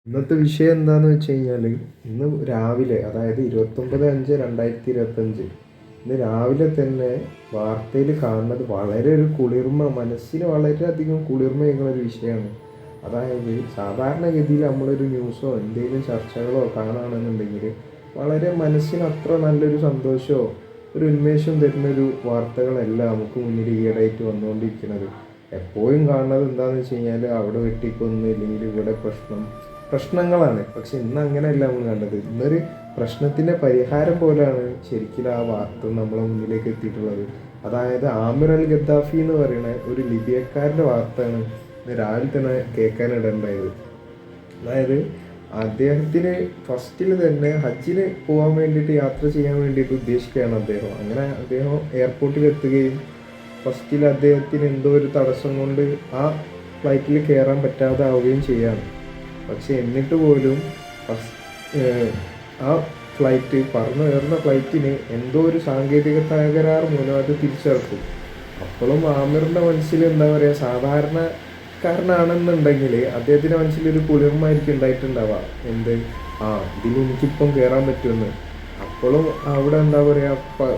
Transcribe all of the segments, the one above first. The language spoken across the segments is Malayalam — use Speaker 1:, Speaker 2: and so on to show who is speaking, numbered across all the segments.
Speaker 1: ഇന്നത്തെ വിഷയം എന്താണെന്ന് വെച്ച് കഴിഞ്ഞാൽ, ഇന്ന് രാവിലെ, അതായത് 29/5/2025, ഇന്ന് രാവിലെ തന്നെ വാർത്തയിൽ കാണുന്നത് വളരെ ഒരു കുളിർമ, മനസ്സിന് വളരെയധികം കുളിർമയേകുന്ന ഒരു വിഷയമാണ്. അതായത് സാധാരണഗതിയിൽ നമ്മളൊരു ന്യൂസോ എന്തെങ്കിലും ചർച്ചകളോ കാണുകയാണെന്നുണ്ടെങ്കിൽ വളരെ മനസ്സിന് അത്ര നല്ലൊരു സന്തോഷമോ ഒരു ഉന്മേഷം തരുന്നൊരു വാർത്തകളല്ല നമുക്ക് മുന്നിൽ ഈയിടെയായിട്ട് വന്നുകൊണ്ടിരിക്കുന്നത്. എപ്പോഴും കാണുന്നത് എന്താണെന്ന് വെച്ച് കഴിഞ്ഞാൽ, അവിടെ വെട്ടിക്കൊന്ന്, ഇല്ലെങ്കിൽ ഇവിടെ പ്രശ്നങ്ങളാണ്. പക്ഷെ ഇന്ന് അങ്ങനെയല്ല നമ്മൾ കണ്ടത്. ഇന്നൊരു പ്രശ്നത്തിൻ്റെ പരിഹാരം പോലെയാണ് ശരിക്കും ആ വാർത്ത നമ്മളെ മുന്നിലേക്ക് എത്തിയിട്ടുള്ളത്. അതായത് ആമിർ അൽ ഗദ്ദാഫി എന്ന് പറയുന്ന ഒരു ലിബിയക്കാരൻ്റെ വാർത്തയാണ് ഇന്ന് രാവിലെ തന്നെ കേൾക്കാനിടണ്ടായത്. അതായത് അദ്ദേഹത്തിന് ഫസ്റ്റിൽ തന്നെ ഹജ്ജിന് പോകാൻ വേണ്ടിയിട്ട്, യാത്ര ചെയ്യാൻ വേണ്ടിയിട്ട് ഉദ്ദേശിക്കുകയാണ് അദ്ദേഹം. അങ്ങനെ അദ്ദേഹം എയർപോർട്ടിൽ എത്തുകയും ഫസ്റ്റിൽ അദ്ദേഹത്തിന് എന്തോ ഒരു തടസ്സം കൊണ്ട് ആ ഫ്ലൈറ്റിൽ കയറാൻ പറ്റാതെ ആവുകയും ചെയ്യാണ്. പക്ഷെ എന്നിട്ട് പോലും ആ ഫ്ലൈറ്റ്, പറന്നുയർന്ന ഫ്ലൈറ്റിന് എന്തോ ഒരു സാങ്കേതിക തകരാറ് മൂലം അത് തിരിച്ചിറക്കും. അപ്പോഴും ആമിറിൻ്റെ മനസ്സിൽ എന്താ പറയുക, സാധാരണക്കാരനാണെന്നുണ്ടെങ്കിൽ അദ്ദേഹത്തിൻ്റെ മനസ്സിലൊരു കുളിർമായിരിക്കും ഉണ്ടായിട്ടുണ്ടാവുക. ഇതിൽ എനിക്കിപ്പം കയറാൻ പറ്റുമെന്ന്. അപ്പോഴും അവിടെ എന്താ പറയുക,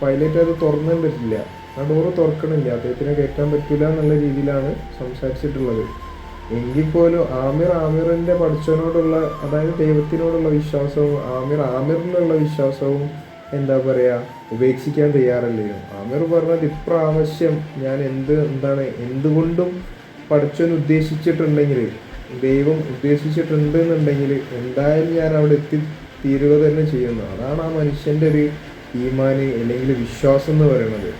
Speaker 1: പൈലറ്റ് അത് തുറന്നിട്ടില്ല, ആ ഡോറ് തുറക്കണില്ല, അദ്ദേഹത്തിനെ കയറ്റാൻ പറ്റില്ല എന്നുള്ള രീതിയിലാണ് സംസാരിച്ചിട്ടുള്ളത്. എങ്കിൽ പോലും ആമിറിൻ്റെ പഠിച്ചവനോടുള്ള, അതായത് ദൈവത്തിനോടുള്ള വിശ്വാസവും ആമിറിനുള്ള വിശ്വാസവും എന്താ പറയുക, ഉപേക്ഷിക്കാൻ തയ്യാറല്ലായിരുന്നു. ആമിർ പറഞ്ഞത്, ഇപ്രാവശ്യം ഞാൻ എന്തുകൊണ്ടും പഠിച്ചവൻ ഉദ്ദേശിച്ചിട്ടുണ്ടെങ്കിൽ, ദൈവം ഉദ്ദേശിച്ചിട്ടുണ്ടെന്നുണ്ടെങ്കിൽ എന്തായാലും ഞാൻ അവിടെ എത്തിത്തീരുക തന്നെ ചെയ്യുന്നു. അതാണ് ആ മനുഷ്യൻ്റെ ഒരു ഈമാന്, അല്ലെങ്കിൽ വിശ്വാസം എന്ന് പറയുന്നത്.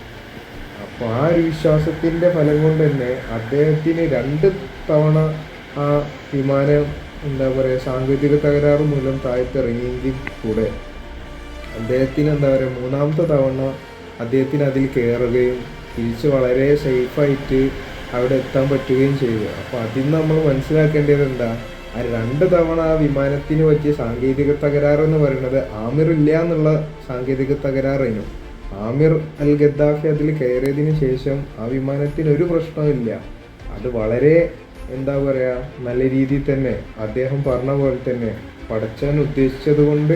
Speaker 1: അപ്പോൾ ആ ഒരു വിശ്വാസത്തിൻ്റെ ഫലം കൊണ്ട് തന്നെ അദ്ദേഹത്തിന് 2 തവണ ആ വിമാനം എന്താ പറയുക, സാങ്കേതിക തകരാറ് മൂലം താഴ്ത്തിറങ്ങിയെങ്കിൽ കൂടെ അദ്ദേഹത്തിന് എന്താ പറയുക, 3ാമത്തെ തവണ അദ്ദേഹത്തിന് അതിൽ കയറുകയും തിരിച്ച് വളരെ സേഫായിട്ട് അവിടെ എത്താൻ പറ്റുകയും ചെയ്തു. അപ്പോൾ അതിൽ നിന്ന് നമ്മൾ മനസ്സിലാക്കേണ്ടത് എന്താ, ആ 2 തവണ ആ വിമാനത്തിന് പറ്റിയ സാങ്കേതിക തകരാറെന്ന് പറയുന്നത് ആമിറില്ല എന്നുള്ള സാങ്കേതിക തകരാറായിരുന്നു. ആമിർ അൽ ഗദ്ദാഫി അതിൽ കയറിയതിന് ശേഷം ആ വിമാനത്തിന് ഒരു പ്രശ്നമില്ല. അത് വളരെ എന്താ പറയുക, നല്ല രീതിയിൽ തന്നെ അദ്ദേഹം പറഞ്ഞ പോലെ തന്നെ പടച്ചവൻ ഉദ്ദേശിച്ചത് കൊണ്ട്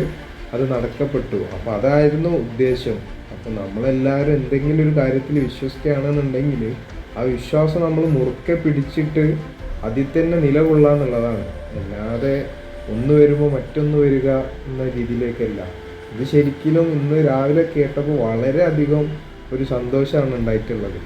Speaker 1: അത് നടക്കപ്പെട്ടു. അപ്പോൾ അതായിരുന്നു ഉദ്ദേശം. അപ്പോൾ നമ്മളെല്ലാവരും എന്തെങ്കിലും ഒരു കാര്യത്തിൽ വിശ്വസിക്കുകയാണെന്നുണ്ടെങ്കിൽ ആ വിശ്വാസം നമ്മൾ മുറുക്കെ പിടിച്ചിട്ട് അതിൽ തന്നെ നിലകൊള്ളാന്നുള്ളതാണ്. അല്ലാതെ ഒന്ന് വരുമ്പോൾ മറ്റൊന്ന് വരിക എന്ന രീതിയിലേക്കല്ല. ഇത് ശരിക്കും ഇന്ന് രാവിലെ കേട്ടപ്പോൾ വളരെയധികം ഒരു സന്തോഷമാണ് ഉണ്ടായിട്ടുള്ളത്.